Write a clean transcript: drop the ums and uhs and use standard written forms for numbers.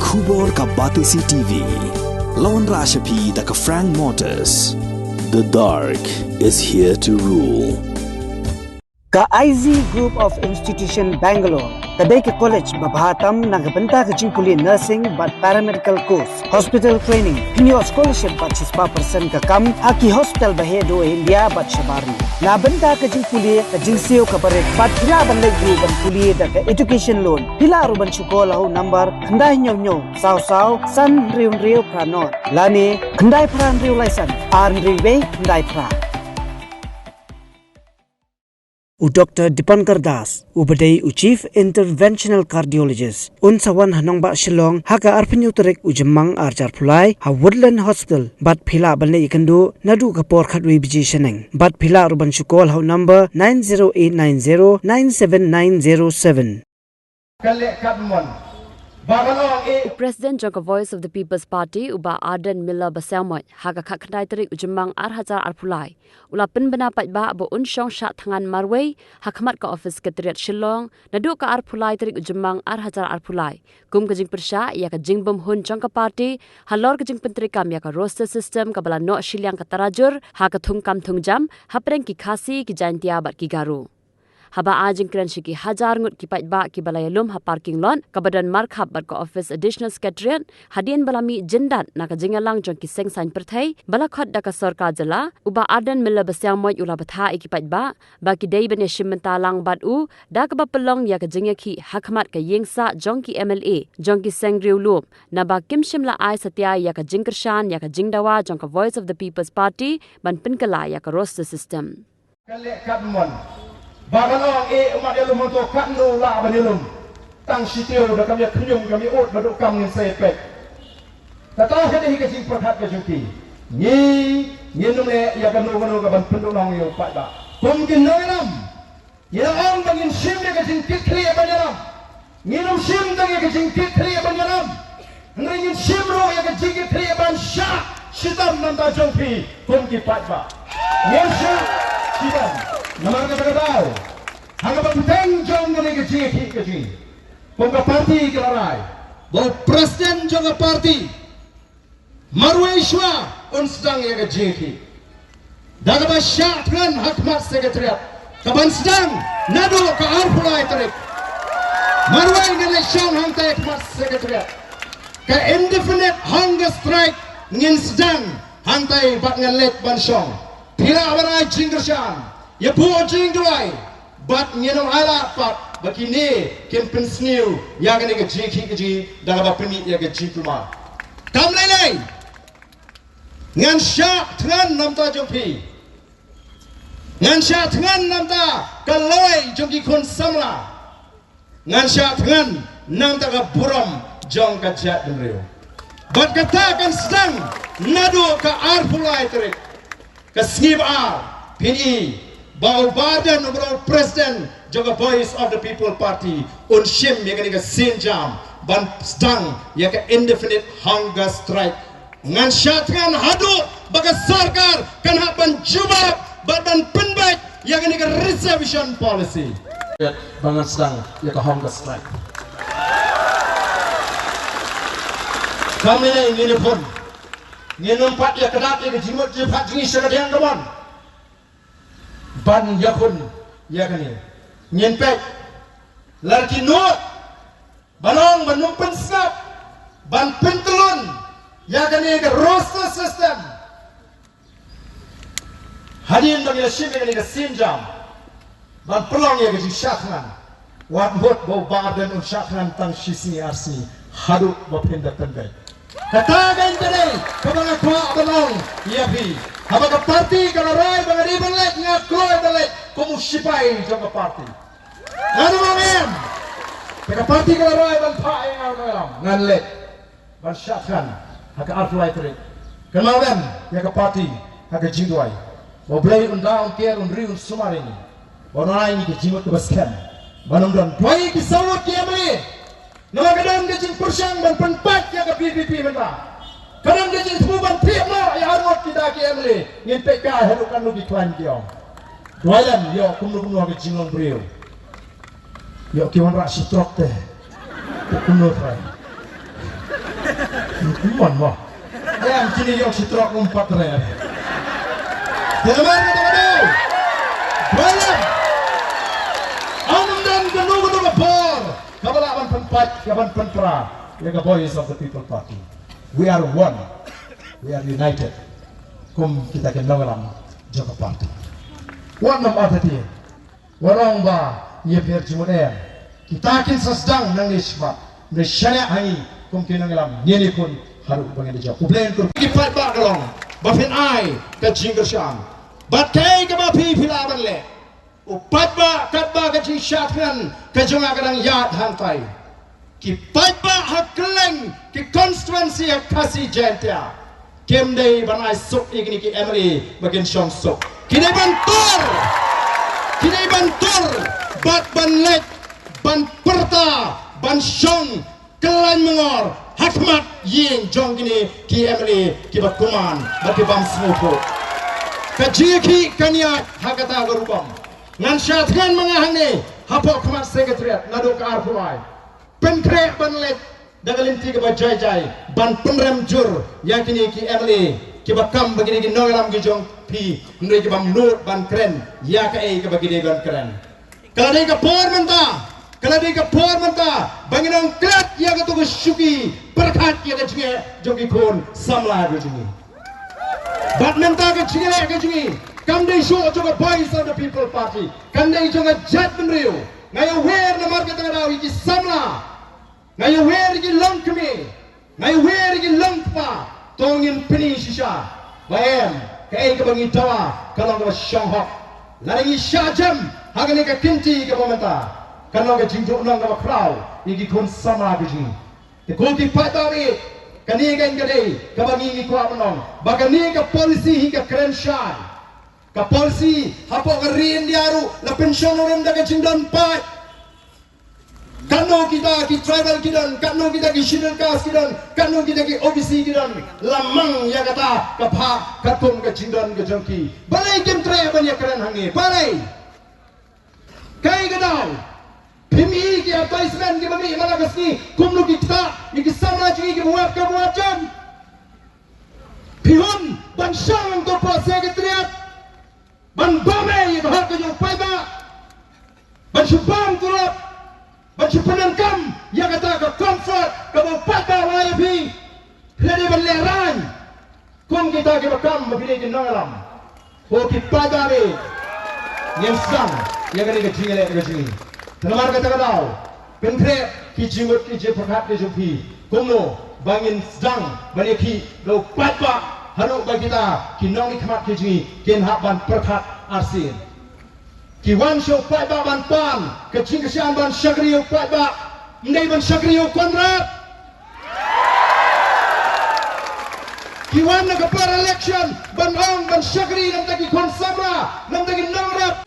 Khubor ka Batisi TV. Lawan Rashapi da ka Frank Motors. The dark is here to rule. Ka IZ Group of Institution Bangalore. Kadai ke college babhatam nagabanta ke jingkuli nursing but paramedical course, hospital training, pinyo scholarship but 6% ka kam, haki hospital bahedo India but shabarni. Nabanta ke jingkuli ke jingsio ka barek but pila bandai group ban kuli da ke education loan. Pila ruban chukola ho number khandai nyo saw san riu pranot. Lani khandai pran riu license riu be khandai pra. Dr. Dipankar Das, Ubadai Chief Interventional Cardiologist, Unsawan Hanongba Shillong, Haka Arpenyu Tarik Jymmang Arjar Pulai, Ha Woodland Hospital, Bat Pila Banle Ikandu, Naduh Kapor Khatwi Biji Sheneng, Bat Pila Ruban Shukol How number 90890-97907. President Jongka Voice of the People's Party Uba Ardent Miller Baselmoy Haga Khandai Tarik Jymmang Arhajar Arpulai Ula Pynbna Pynbna Abo Unshong Shah Thngan Marway Hakhmat ka Office Secretariat Shillong Naduh ka Arpulai Tarik Jymmang Arhajar Arpulai Kum ka jing persya ya ka jingbom hun Jongka Party Halor ka jing pentrikam ya ka roster system ka bala no Shilyang ka tarajur ha ka thungkam thungjam hapreng ki khasi ki jaintia bat ki garu Haba ajing kren shiki hajar ngut ki paitba ki balayalum ha parking lot kabadan markhap bat ka office additional secretariat hadien balami jindat na ka jingalang jong ki seng sain perthai balakhot da ka sarkar jala uba Ardent Miller basyang moy ula batha ki paitba ba ki dei bane shimenta lang bat u da ka bapalong ya ka jingaki Hakhmat ka yengsa jong ki MLA jong ki seng riulum na ba kim shimla ai satya ya ka jingkershan ya ka jingdawa jong ka Voice of the People's Party ban pinkala ya ka roster system Bagalong umat elum untuk kanu la banilum tang sitiu da kami knyum kami ot baduk kam ngin sepek tata hede hi kasing perhat ka jungki ni numle ya kanu ka ban penduk nong yo pat ba kum kin nanam ya ong bangin sim de kasing kikri banyaram nginum sim de kasing kikri banyaram ngin sim ro ya kasing kikri ban sha sitam nam da jungki kum ki pat ba yesha sitam Namar ka tahu, hanggang pagteng jong na nagkikiki, pagka party kalaray, bo president jong party, marway Shah unstang nagkikiki, dagaba Shah Thngan Hakhmat Secretariat, kaban sedang Naduh ka Arpulai Tarik, marway ngene Shah Hakhmat Secretariat, ka indefinite hunger strike ngin sedang hantai bat ngalet bansong, pila barai jinggershan. Ya buat jingdrai, bat nyenong ala pat begini kempen sniu yang ni keji dah apa peni yang keji cuma. Kam lain, ngan Shah Thngan nam ta jompi, ngan Shah Thngan nam ta kaloi jomki kon samla, ngan Shah Thngan nam ta kaburam jong kajat denriu. Bat katakan sedang Naduh ka Arpulai Tarik, kesngib peni. Bau badan nomor Presiden juga Voice of the People Party unshim yang ni ke sinjam ban sedang yang ke indefinite hunger strike ngan Shah Thngan hadu baga sarkar kan haban jubab badan Pynbna yang ni ke reservation policy bangan sedang yang ke hunger strike kami ini pun ni nampak ya kedap ya ke jimut jifat jingi sedang kawan ban yakun ya kan ni nyenpek larki not banong banumpen skap ban pentelun ya kan ni ke roster system hadin bagi shim ya kan ni ke sinjam ban pelong ya ke Shah Thngan wat hot bau Ardent un Shah Thngan tang sisi arsi hadu bapinda pendai katakan tadi kepada kuat belong ya bi haba ka party kalau rai bangari banlek ngakloi banlek komu sipai jong party nganu mem ka party kalau rai ban pai ngam ngan lek ban Shah Thngan haka Arpulai Tarik kemalan ya ka party haka jingdoi bo blai undang care undri un sumarini bonai ni ke jimut ke baskan banum don doi kisawut kiamli nama kadang ke jing persyang ban penpat ya ka PPP benda kadang dia jadi sebuah Pynbna yang harus kita kiamli ngin PK harukan lu diklan dia doalan yo kumnu ke jingong brio yo kiwan rak sitrok teh kumnu fai Mon mo. Yang kini yang sitrok umpat raya. Teman teman. Balam. Andan genu kepor. Kabalaban penpat, kaban pentra. Yang boys of the people party. We are one. We are united. Kum kita kenal Joko party. One nam atati. Warong ba yeper jumune. Kita kin sasdang nang isma. Nishana hai kum kinangalam. Nieni kun haru bangen jauh. Ublen kur kipat ba galong. Bafin ai ka jinggersham. Bat kai ka ba pi pilaban le. Upat ba kat ba ka jing Thngan ka jonga kadang yat hantai. Kipat ba hakleng ki constituency of Kasi Jentia. Kem day banai sok igni ki Emily bagen shong sok. Kini bantur bat ban lek ban perta ban shong kelan mengor Hakhmat ying jong gini ki Emily ki bakuman baki bam smopo. Kajiki kaniat hakata garubam. Ngan Shah Thngan mangahang ni hapok Hakhmat Secretariat Naduh ka arpulai. Penkre ban lek dagalin tiga bajai jai ban penrem jur yang kini ki Emily ki bakam begini ki nogram ki jong pi ndoi ki bam nur ban keren ya ka e ki begini ban keren kalau dia ka por menta banginong klat ya ka tu syuki berkat ya ka jinge jong ki kon samla ka jinge bat menta ka jinge le ka jinge kam dei show jong boys of the people party kam dei jong jat menriu ngai wer na market ngadaw ki samla ngai wer ki long kami ngai wer ki long pa tongin pini shisha baem kai ka bangi tawa kalau ka shanghok laringi shajam hagani ka kinti ka momenta kalau ka jingjo nang ka krau igi kon sama biji te ko ki patari kani ka ngade ka bangi ki ko amnon bagani ka policy hi ka kren shai ka policy hapo ka rin diaru la pension orang da ka jingdon pa kanu kita ki tribal kidan, kanu kita ki scheduled caste kidan, kanu kita ki OBC kidan, lamang ya kata kapha katum ke jindan ke jongki. Balai kem tre banyak keren hangi, balai. Kai gadau, pimi ki advisement ki bami malakasni, kumlu ki kita, ki samla ki buat ke buat jam. Pihun ban shang to po Secretariat, ban bame ye bahar ke jong Pynbna, ban shubam turap. Baju penangkam yang kata ke comfort ke bapa wayabi jadi berleran kum kita ke bakam begini ke nalam oh kita dari yang sang yang kini ke jingle ke jingle telamar kata kau pentre ki jingut ki je perhat ke jumpi kumno bangin sedang banyak ki lo papa halu bagi kita ki nong Hakhmat ke jingle ken haban perhat arsin Kiwan show Pynbna ban pan, kecing kesian ban syagriu Pynbna, mendai ban syagriu Konrad. Kiwan nak per election ban ong ban syagri nam tagi kon samra, nam tagi nongrat,